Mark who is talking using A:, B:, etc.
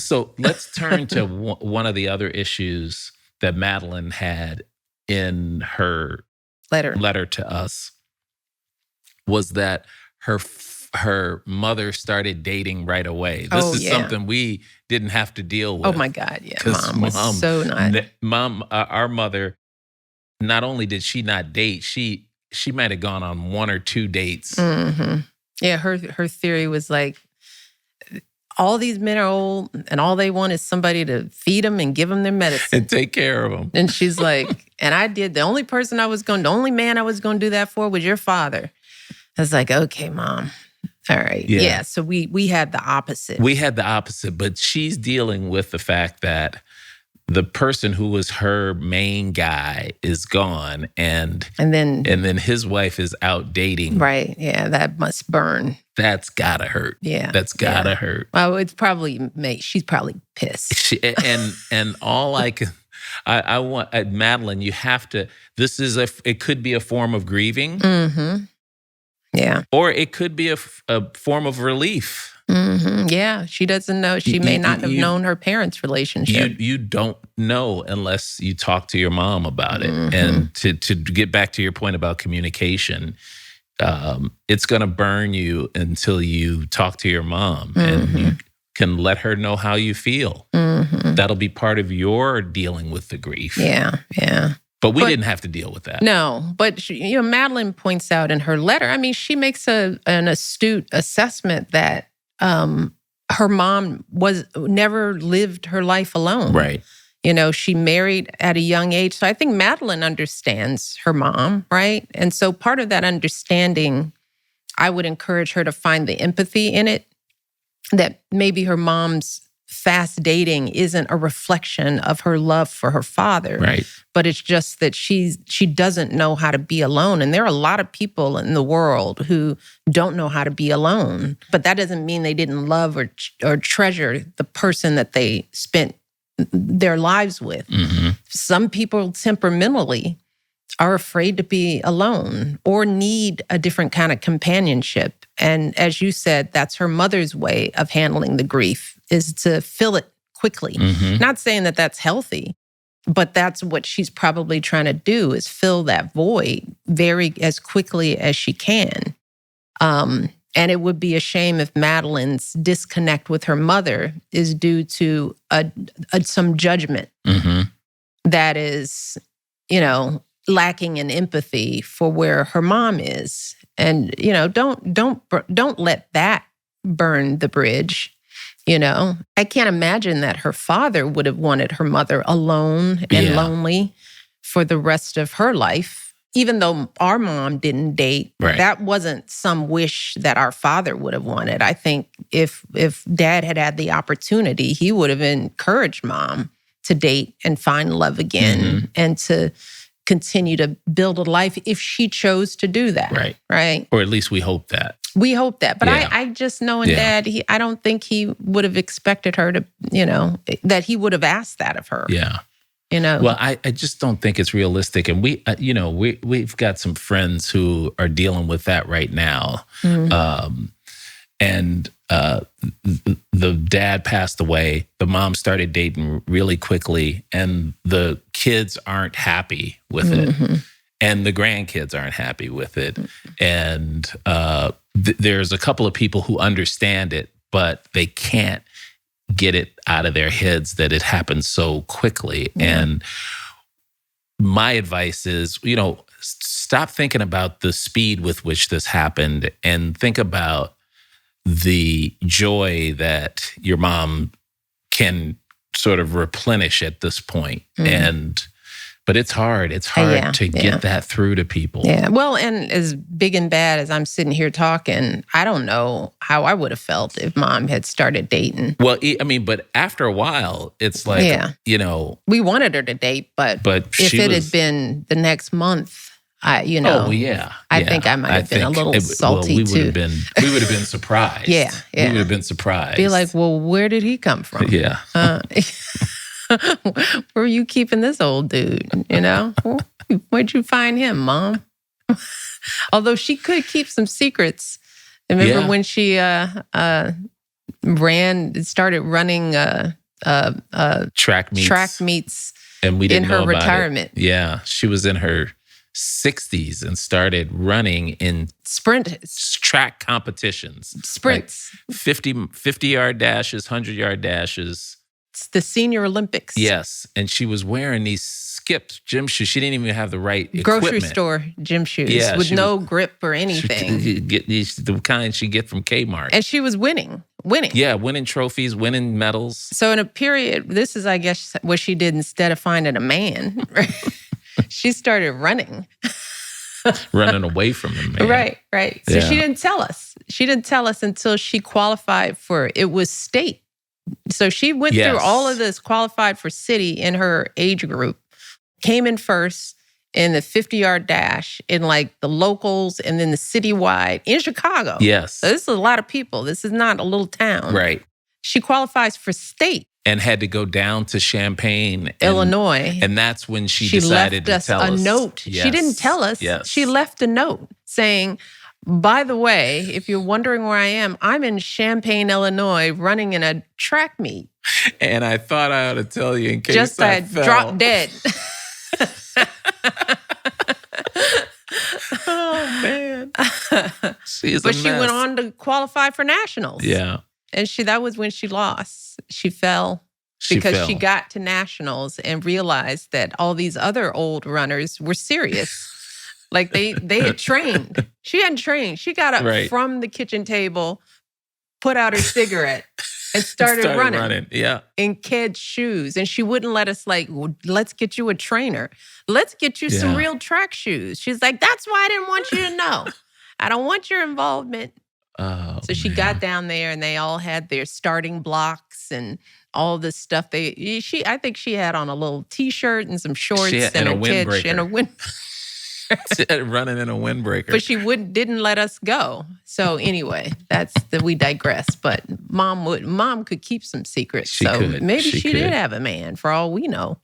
A: So let's turn to one of the other issues that Madeline had in her letter to us, was that her mother started dating right away. This is something we didn't have to deal with.
B: Oh my God, yeah. Mom was so not.
A: Our mother, not only did she not date, she might have gone on 1 or 2 dates.
B: Mm-hmm. Yeah, her theory was like, all these men are old and all they want is somebody to feed them and give them their medicine.
A: And take care of them.
B: And she's like, and the only man I was going to do that for was your father. I was like, okay, Mom. All right. Yeah. So we had the opposite.
A: We had the opposite, but she's dealing with the fact that the person who was her main guy is gone, and then his wife is out dating.
B: Right. Yeah. That must burn.
A: That's gotta hurt.
B: Yeah.
A: That's gotta hurt.
B: Well, it's probably she's probably pissed.
A: And all I want, Madeline, you have to. It could be a form of grieving.
B: Mm-hmm. Yeah.
A: Or it could be a form of relief.
B: Mm-hmm. Yeah. She doesn't know. She may not have known her parents' relationship.
A: You don't know unless you talk to your mom about it.
B: Mm-hmm.
A: And to get back to your point about communication, it's going to burn you until you talk to your mom and you can let her know how you feel.
B: Mm-hmm.
A: That'll be part of your dealing with the grief.
B: Yeah. Yeah.
A: But we didn't have to deal with that.
B: No, but Madeline points out in her letter, I mean, she makes an astute assessment that her mom never lived her life alone.
A: Right.
B: She married at a young age. So I think Madeline understands her mom, right? And so part of that understanding, I would encourage her to find the empathy in it, that maybe her mom's fast dating isn't a reflection of her love for her father.
A: Right.
B: But it's just that she doesn't know how to be alone. And there are a lot of people in the world who don't know how to be alone. But that doesn't mean they didn't love or treasure the person that they spent their lives with.
A: Mm-hmm.
B: Some people temperamentally are afraid to be alone or need a different kind of companionship. And as you said, that's her mother's way of handling the grief, is to fill it quickly.
A: Mm-hmm.
B: Not saying that that's healthy, but that's what she's probably trying to do, is fill that void as quickly as she can. And it would be a shame if Madeline's disconnect with her mother is due to some judgment that is, lacking in empathy for where her mom is. And, don't let that burn the bridge. I can't imagine that her father would have wanted her mother alone and lonely for the rest of her life. Even though our mom didn't date, that wasn't some wish that our father would have wanted. I think if Dad had the opportunity, he would have encouraged Mom to date and find love again and to continue to build a life if she chose to do that. Right.
A: Or at least we hope that.
B: We hope that. But I just know in Dad, I don't think he would have expected her to, that he would have asked that of her.
A: Yeah. Well, I just don't think it's realistic. And we've got some friends who are dealing with that right now. And the dad passed away. The mom started dating really quickly, and the kids aren't happy with it. And the grandkids aren't happy with it. And there's a couple of people who understand it, but they can't get it out of their heads that it happened so quickly. And my advice is, stop thinking about the speed with which this happened and think about the joy that your mom can sort of replenish at this point. But it's hard. It's hard to get that through to people.
B: Yeah. Well, and as big and bad as I'm sitting here talking, I don't know how I would have felt if Mom had started dating.
A: Well, but after a while, it's like,
B: we wanted her to date, but if it had been the next month, I think I might have been a little salty too.
A: We would have been surprised.
B: Yeah.
A: We would have been surprised.
B: Be like, well, where did he come from?
A: Yeah.
B: Where are you keeping this old dude? Where'd you find him, Mom? Although she could keep some secrets. Remember when she started running
A: track
B: meets
A: and we didn't
B: in her
A: know about
B: retirement.
A: It. Yeah, she was in her 60s and started running in track competitions.
B: Sprints.
A: Like 50-yard dashes, 100-yard dashes.
B: It's the Senior Olympics.
A: Yes, and she was wearing these skipped gym shoes. She didn't even have the right
B: grocery
A: equipment.
B: store gym shoes with no grip or anything.
A: She get the kind she get from Kmart.
B: And she was winning.
A: Yeah, winning trophies, winning medals.
B: So in a period, this is, I guess, what she did instead of finding a man. Right? She started running.
A: Running away from him, man.
B: Right. So she didn't tell us. She didn't tell us until she qualified for, it was state. So she went through all of this, qualified for city in her age group, came in first in the 50-yard dash in like the locals and then the citywide in Chicago.
A: Yes.
B: So this is a lot of people. This is not a little town.
A: Right.
B: She qualifies for state.
A: And had to go down to Champaign,
B: Illinois.
A: And that's when she decided
B: left
A: to tell us
B: a note.
A: Yes.
B: She didn't tell us.
A: Yes.
B: She left a note saying, by the way, if you're wondering where I am, I'm in Champaign, Illinois, running in a track meet.
A: And I thought I ought to tell you in case I fell.
B: Dropped dead.
A: Oh, man.
B: But she went on to qualify for nationals.
A: Yeah.
B: And that was when she lost. She fell because she got to nationals and realized that all these other old runners were serious. Like they had trained. She hadn't trained. She got up from the kitchen table, put out her cigarette, and started running.
A: Yeah.
B: In kids' shoes. And she wouldn't let us let's get you a trainer. Let's get you some real track shoes. She's like, that's why I didn't want you to know. I don't want your involvement.
A: Oh,
B: so she got down there and they all had their starting blocks and all this stuff. I think she had on a little t-shirt and some shorts and a windbreaker. And a
A: running in a windbreaker.
B: But she didn't let us go. So anyway, we digress. But mom could keep some secrets. Maybe she did have a man for all we know.